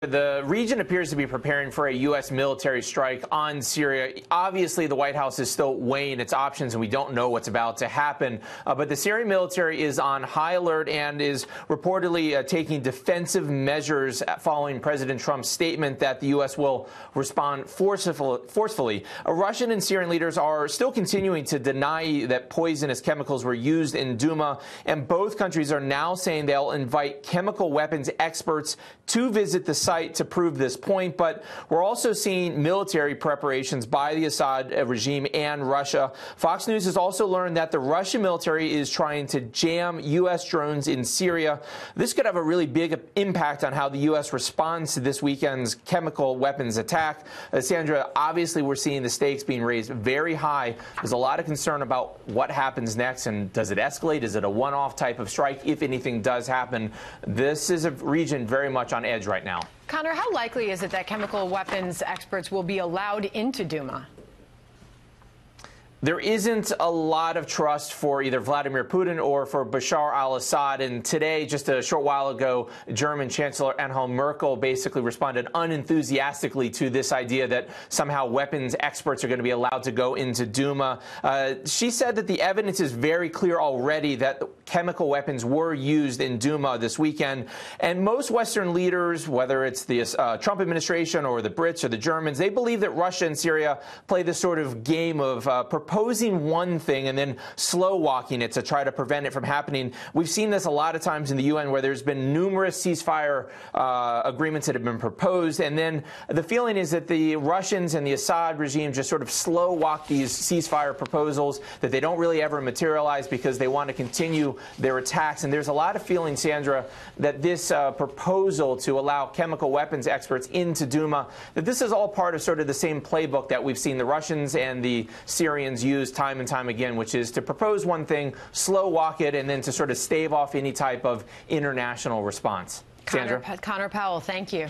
The region appears to be preparing for a U.S. military strike on Syria. Obviously, the White House is still weighing its options, and we don't know what's about to happen. But the Syrian military is on high alert and is reportedly taking defensive measures following President Trump's statement that the U.S. will respond forcefully. Russian and Syrian leaders are still continuing to deny that poisonous chemicals were used in Douma, and both countries are now saying they'll invite chemical weapons experts to visit the site to prove this point. But we're also seeing military preparations by the Assad regime and Russia. Fox News has also learned that the Russian military is trying to jam U.S. drones in Syria. This could have a really big impact on how the U.S. responds to this weekend's chemical weapons attack. Sandra, obviously we're seeing the stakes being raised very high. There's a lot of concern about what happens next, and does it escalate? Is it a one-off type of strike if anything does happen? This is a region very much on edge right now. Conor, how likely is it that chemical weapons experts will be allowed into Douma? There isn't a lot of trust for either Vladimir Putin or for Bashar al-Assad. And today, just a short while ago, German Chancellor Angela Merkel basically responded unenthusiastically to this idea that somehow weapons experts are going to be allowed to go into Douma. She said that the evidence is very clear already that chemical weapons were used in Douma this weekend. And most Western leaders, whether it's the Trump administration or the Brits or the Germans, they believe that Russia and Syria play this sort of game of proposing one thing and then slow walking it to try to prevent it from happening. We've seen this a lot of times in the UN where there's been numerous ceasefire agreements that have been proposed, and then the feeling is that the Russians and the Assad regime just sort of slow walk these ceasefire proposals, that they don't really ever materialize because they want to continue their attacks. And there's a lot of feeling, Sandra, that this proposal to allow chemical weapons experts into Douma, that this is all part of sort of the same playbook that we've seen the Russians and the Syrians use time and time again, which is to propose one thing, slow walk it, and then to sort of stave off any type of international response. Sandra? Conor Powell, thank you.